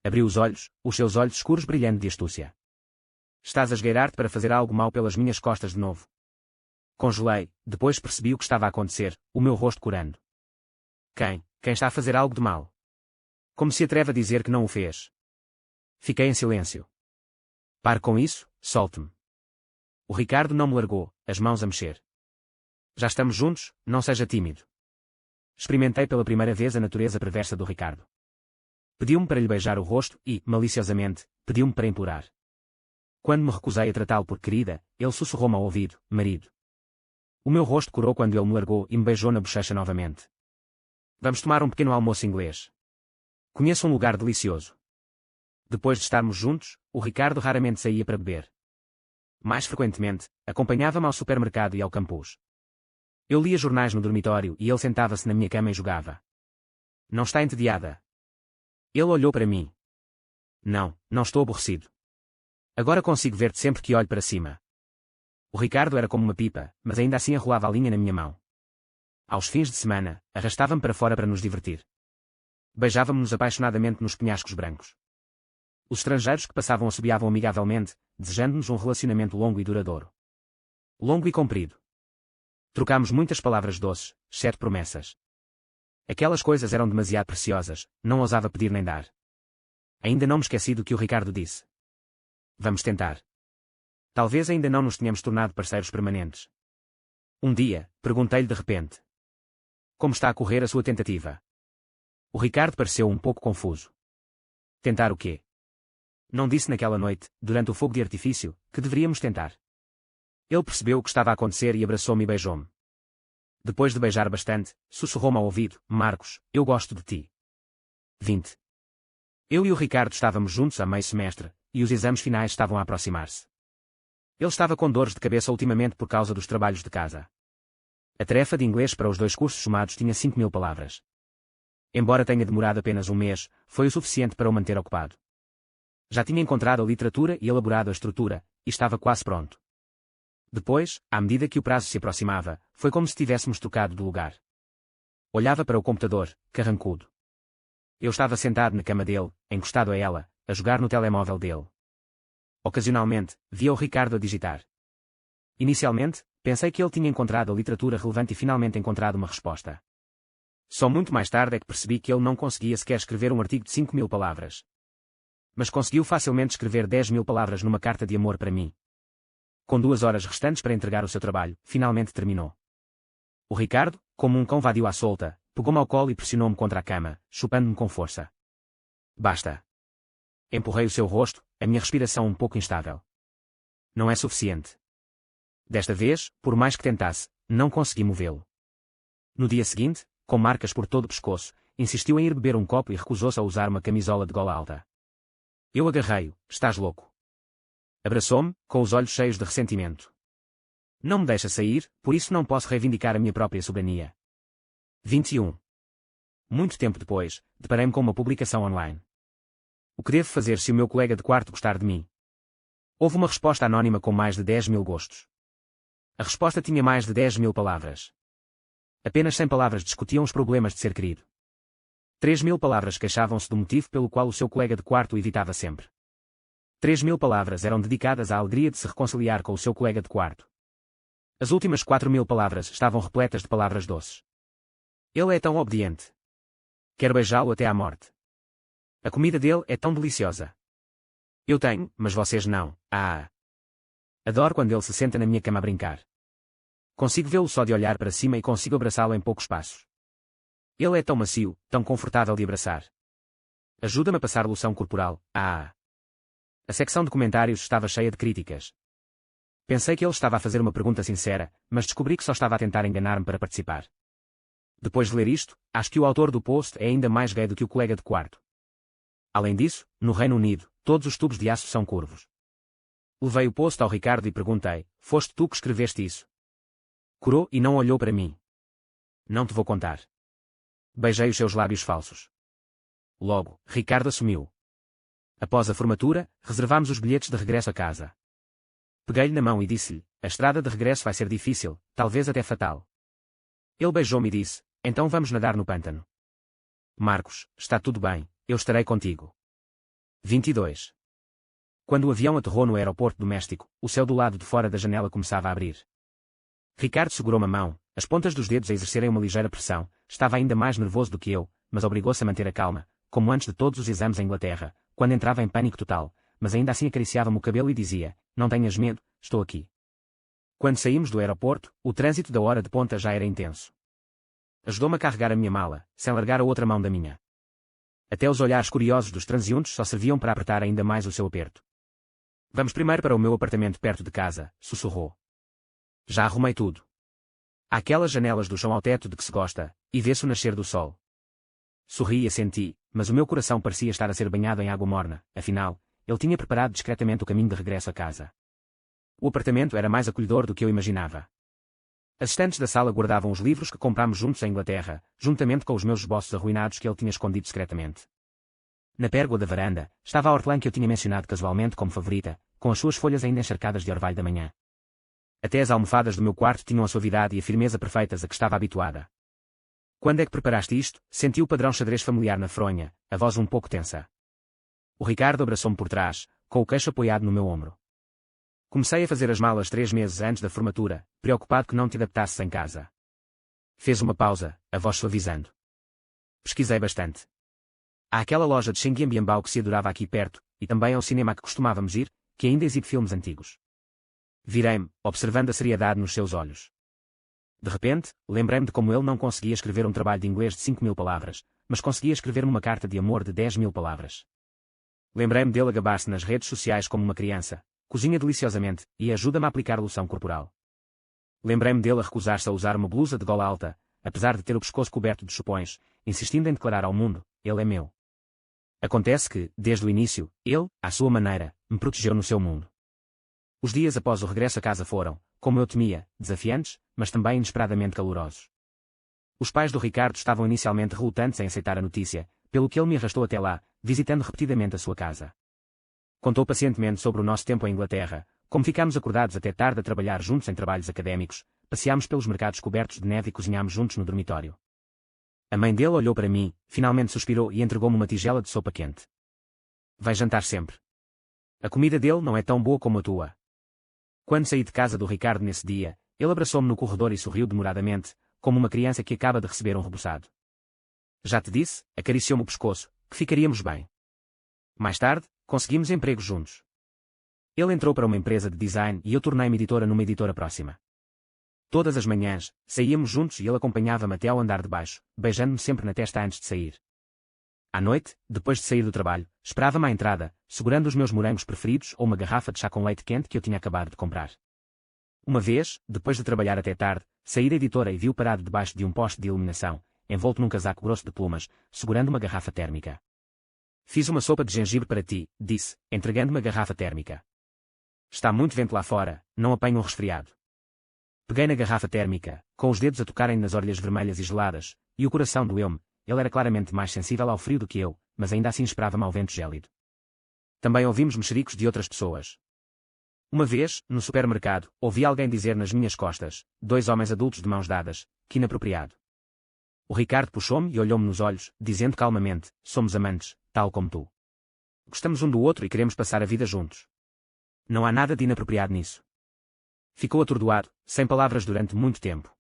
Abriu os seus olhos escuros brilhando de astúcia. Estás a esgueirar-te para fazer algo mau pelas minhas costas de novo. Congelei, depois percebi o que estava a acontecer, o meu rosto corando. Quem está a fazer algo de mal? Como se atreve a dizer que não o fez? Fiquei em silêncio. Pare com isso, solte-me. O Ricardo não me largou, as mãos a mexer. Já estamos juntos, não seja tímido. Experimentei pela primeira vez a natureza perversa do Ricardo. Pediu-me para lhe beijar o rosto e, maliciosamente, pediu-me para implorar. Quando me recusei a tratá-lo por querida, ele sussurrou-me ao ouvido, marido. O meu rosto corou quando ele me largou e me beijou na bochecha novamente. Vamos tomar um pequeno almoço inglês. Conheço um lugar delicioso. Depois de estarmos juntos, o Ricardo raramente saía para beber. Mais frequentemente, acompanhava-me ao supermercado e ao campus. Eu lia jornais no dormitório e ele sentava-se na minha cama e jogava. Não está entediada? Ele olhou para mim. Não estou aborrecido. Agora consigo ver-te sempre que olho para cima. O Ricardo era como uma pipa, mas ainda assim arrolava a linha na minha mão. Aos fins de semana, arrastava-me para fora para nos divertir. Beijávamos-nos apaixonadamente nos penhascos brancos. Os estrangeiros que passavam assobiavam amigavelmente, desejando-nos um relacionamento longo e duradouro. Longo e comprido. Trocámos muitas palavras doces, 7 promessas. Aquelas coisas eram demasiado preciosas, não ousava pedir nem dar. Ainda não me esqueci do que o Ricardo disse. Vamos tentar. Talvez ainda não nos tenhamos tornado parceiros permanentes. Um dia, perguntei-lhe de repente. Como está a correr a sua tentativa? O Ricardo pareceu um pouco confuso. Tentar o quê? Não disse naquela noite, durante o fogo de artifício, que deveríamos tentar. Ele percebeu o que estava a acontecer e abraçou-me e beijou-me. Depois de beijar bastante, sussurrou-me ao ouvido: Marcos, eu gosto de ti. 20. Eu e o Ricardo estávamos juntos há meio semestre, e os exames finais estavam a aproximar-se. Ele estava com dores de cabeça ultimamente por causa dos trabalhos de casa. A tarefa de inglês para os 2 cursos somados tinha 5.000 palavras. Embora tenha demorado apenas um mês, foi o suficiente para o manter ocupado. Já tinha encontrado a literatura e elaborado a estrutura, e estava quase pronto. Depois, à medida que o prazo se aproximava, foi como se tivéssemos trocado de lugar. Olhava para o computador, carrancudo. Eu estava sentado na cama dele, encostado a ela, a jogar no telemóvel dele. Ocasionalmente, via o Ricardo a digitar. Inicialmente, pensei que ele tinha encontrado a literatura relevante e finalmente encontrado uma resposta. Só muito mais tarde é que percebi que ele não conseguia sequer escrever um artigo de 5.000 palavras. Mas conseguiu facilmente escrever 10.000 palavras numa carta de amor para mim. Com 2 horas restantes para entregar o seu trabalho, finalmente terminou. O Ricardo, como um cão vadio à solta, pegou-me ao colo e pressionou-me contra a cama, chupando-me com força. Basta. Empurrei o seu rosto, a minha respiração um pouco instável. Não é suficiente. Desta vez, por mais que tentasse, não consegui movê-lo. No dia seguinte, com marcas por todo o pescoço, insistiu em ir beber um copo e recusou-se a usar uma camisola de gola alta. Eu agarrei-o: estás louco. Abraçou-me, com os olhos cheios de ressentimento. Não me deixa sair, por isso não posso reivindicar a minha própria soberania. 21. Muito tempo depois, deparei-me com uma publicação online. O que devo fazer se o meu colega de quarto gostar de mim? Houve uma resposta anónima com mais de 10.000 gostos. A resposta tinha mais de 10.000 palavras. Apenas 100 palavras discutiam os problemas de ser querido. 3.000 palavras queixavam-se do motivo pelo qual o seu colega de quarto o evitava sempre. 3.000 palavras eram dedicadas à alegria de se reconciliar com o seu colega de quarto. As últimas 4.000 palavras estavam repletas de palavras doces. Ele é tão obediente. Quero beijá-lo até à morte. A comida dele é tão deliciosa. Eu tenho, mas vocês não. Adoro quando ele se senta na minha cama a brincar. Consigo vê-lo só de olhar para cima e consigo abraçá-lo em poucos passos. Ele é tão macio, tão confortável de abraçar. Ajuda-me a passar loção corporal. A secção de comentários estava cheia de críticas. Pensei que ele estava a fazer uma pergunta sincera, mas descobri que só estava a tentar enganar-me para participar. Depois de ler isto, acho que o autor do post é ainda mais gay do que o colega de quarto. Além disso, no Reino Unido, todos os tubos de aço são curvos. Levei o post ao Ricardo e perguntei: foste tu que escreveste isso? Corou e não olhou para mim. Não te vou contar. Beijei os seus lábios falsos. Logo, Ricardo assumiu. Após a formatura, reservámos os bilhetes de regresso a casa. Peguei-lhe na mão e disse-lhe: a estrada de regresso vai ser difícil, talvez até fatal. Ele beijou-me e disse: então vamos nadar no pântano. Marcos, está tudo bem, eu estarei contigo. 22. Quando o avião aterrou no aeroporto doméstico, o céu do lado de fora da janela começava a abrir. Ricardo segurou-me a mão, as pontas dos dedos a exercerem uma ligeira pressão. Estava ainda mais nervoso do que eu, mas obrigou-se a manter a calma, como antes de todos os exames em Inglaterra, quando entrava em pânico total, mas ainda assim acariciava-me o cabelo e dizia: não tenhas medo, estou aqui. Quando saímos do aeroporto, o trânsito da hora de ponta já era intenso. Ajudou-me a carregar a minha mala, sem largar a outra mão da minha. Até os olhares curiosos dos transeuntes só serviam para apertar ainda mais o seu aperto. Vamos primeiro para o meu apartamento perto de casa, sussurrou. Já arrumei tudo. Há aquelas janelas do chão ao teto de que se gosta, e vê-se o nascer do sol. Sorri e assenti, mas o meu coração parecia estar a ser banhado em água morna, afinal, ele tinha preparado discretamente o caminho de regresso a casa. O apartamento era mais acolhedor do que eu imaginava. As estantes da sala guardavam os livros que comprámos juntos em Inglaterra, juntamente com os meus esboços arruinados que ele tinha escondido secretamente. Na pérgola da varanda, estava a hortelã que eu tinha mencionado casualmente como favorita, com as suas folhas ainda encharcadas de orvalho da manhã. Até as almofadas do meu quarto tinham a suavidade e a firmeza perfeitas a que estava habituada. Quando é que preparaste isto? Senti o padrão xadrez familiar na fronha, a voz um pouco tensa. O Ricardo abraçou-me por trás, com o queixo apoiado no meu ombro. Comecei a fazer as malas 3 meses antes da formatura, preocupado que não te adaptasses em casa. Fez uma pausa, a voz suavizando. Pesquisei bastante. Há aquela loja de Xingyambiambao que se adorava aqui perto, e também ao cinema a que costumávamos ir, que ainda exibe filmes antigos. Virei-me, observando a seriedade nos seus olhos. De repente, lembrei-me de como ele não conseguia escrever um trabalho de inglês de 5.000 palavras, mas conseguia escrever-me uma carta de amor de 10.000 palavras. Lembrei-me dele a gabar-se nas redes sociais como uma criança, cozinha deliciosamente, e ajuda-me a aplicar loção corporal. Lembrei-me dele a recusar-se a usar uma blusa de gola alta, apesar de ter o pescoço coberto de chupões, insistindo em declarar ao mundo, ele é meu. Acontece que, desde o início, ele, à sua maneira, me protegeu no seu mundo. Os dias após o regresso a casa foram, como eu temia, desafiantes, mas também inesperadamente calorosos. Os pais do Ricardo estavam inicialmente relutantes em aceitar a notícia, pelo que ele me arrastou até lá, visitando repetidamente a sua casa. Contou pacientemente sobre o nosso tempo em Inglaterra, como ficámos acordados até tarde a trabalhar juntos em trabalhos académicos, passeámos pelos mercados cobertos de neve e cozinhámos juntos no dormitório. A mãe dele olhou para mim, finalmente suspirou e entregou-me uma tigela de sopa quente. Vai jantar sempre. A comida dele não é tão boa como a tua. Quando saí de casa do Ricardo nesse dia, ele abraçou-me no corredor e sorriu demoradamente, como uma criança que acaba de receber um reboçado. Já te disse, acariciou-me o pescoço, que ficaríamos bem. Mais tarde, conseguimos emprego juntos. Ele entrou para uma empresa de design e eu tornei-me editora numa editora próxima. Todas as manhãs, saíamos juntos e ele acompanhava-me até ao andar de baixo, beijando-me sempre na testa antes de sair. À noite, depois de sair do trabalho, esperava-me à entrada, segurando os meus morangos preferidos ou uma garrafa de chá com leite quente que eu tinha acabado de comprar. Uma vez, depois de trabalhar até tarde, saí da editora e vi-o parado debaixo de um poste de iluminação, envolto num casaco grosso de plumas, segurando uma garrafa térmica. Fiz uma sopa de gengibre para ti, disse, entregando-me a garrafa térmica. Está muito vento lá fora, não apanho um resfriado. Peguei na garrafa térmica, com os dedos a tocarem nas orelhas vermelhas e geladas, e o coração doeu-me. Ele era claramente mais sensível ao frio do que eu, mas ainda assim esperava-me ao vento gélido. Também ouvimos mexericos de outras pessoas. Uma vez, no supermercado, ouvi alguém dizer nas minhas costas, 2 homens adultos de mãos dadas, que inapropriado. O Ricardo puxou-me e olhou-me nos olhos, dizendo calmamente, somos amantes, tal como tu. Gostamos um do outro e queremos passar a vida juntos. Não há nada de inapropriado nisso. Ficou atordoado, sem palavras durante muito tempo.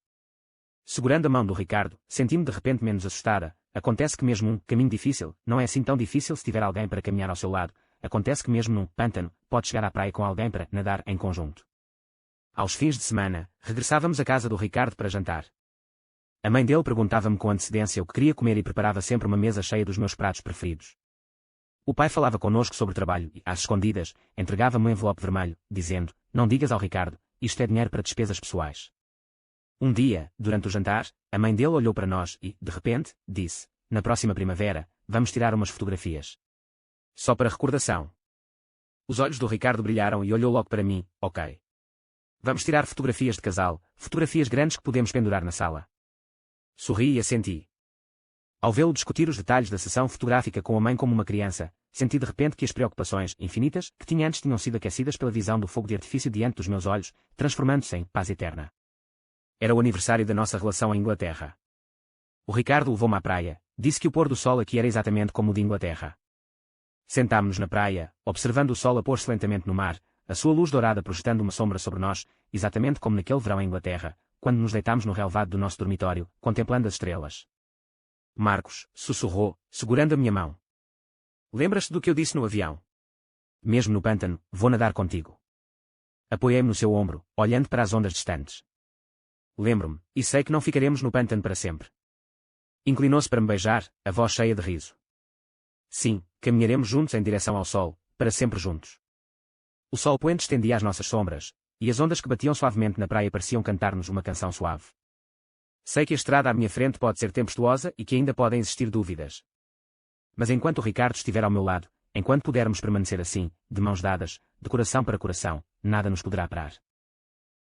Segurando a mão do Ricardo, senti-me de repente menos assustada. Acontece que mesmo um caminho difícil, não é assim tão difícil se tiver alguém para caminhar ao seu lado. Acontece que mesmo num pântano, pode chegar à praia com alguém para nadar em conjunto. Aos fins de semana, regressávamos à casa do Ricardo para jantar. A mãe dele perguntava-me com antecedência o que queria comer e preparava sempre uma mesa cheia dos meus pratos preferidos. O pai falava connosco sobre o trabalho e, às escondidas, entregava-me um envelope vermelho, dizendo, não digas ao Ricardo, isto é dinheiro para despesas pessoais. Um dia, durante o jantar, a mãe dele olhou para nós e, de repente, disse, na próxima primavera, vamos tirar umas fotografias. Só para recordação. Os olhos do Ricardo brilharam e olhou logo para mim, ok. Vamos tirar fotografias de casal, fotografias grandes que podemos pendurar na sala. Sorri e assenti. Ao vê-lo discutir os detalhes da sessão fotográfica com a mãe como uma criança, senti de repente que as preocupações, infinitas, que tinha antes tinham sido aquecidas pela visão do fogo de artifício diante dos meus olhos, transformando-se em paz eterna. Era o aniversário da nossa relação em Inglaterra. O Ricardo levou-me à praia, disse que o pôr do sol aqui era exatamente como o de Inglaterra. Sentámo-nos na praia, observando o sol a pôr-se lentamente no mar, a sua luz dourada projetando uma sombra sobre nós, exatamente como naquele verão em Inglaterra, quando nos deitámos no relvado do nosso dormitório, contemplando as estrelas. Marcos, sussurrou, segurando a minha mão. Lembras-te do que eu disse no avião? Mesmo no pântano, vou nadar contigo. Apoiei-me no seu ombro, olhando para as ondas distantes. Lembro-me, e sei que não ficaremos no pântano para sempre. Inclinou-se para me beijar, a voz cheia de riso. Sim, caminharemos juntos em direção ao sol, para sempre juntos. O sol poente estendia as nossas sombras, e as ondas que batiam suavemente na praia pareciam cantar-nos uma canção suave. Sei que a estrada à minha frente pode ser tempestuosa e que ainda podem existir dúvidas. Mas enquanto o Ricardo estiver ao meu lado, enquanto pudermos permanecer assim, de mãos dadas, de coração para coração, nada nos poderá parar.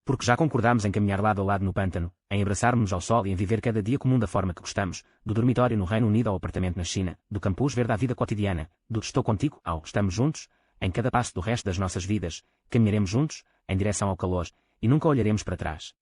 Porque já concordámos em caminhar lado a lado no pântano, em abraçarmos-nos ao sol e em viver cada dia comum da forma que gostamos, do dormitório no Reino Unido ao apartamento na China, do campus verde à vida cotidiana, do estou contigo ao estamos juntos, em cada passo do resto das nossas vidas, caminharemos juntos, em direção ao calor, e nunca olharemos para trás.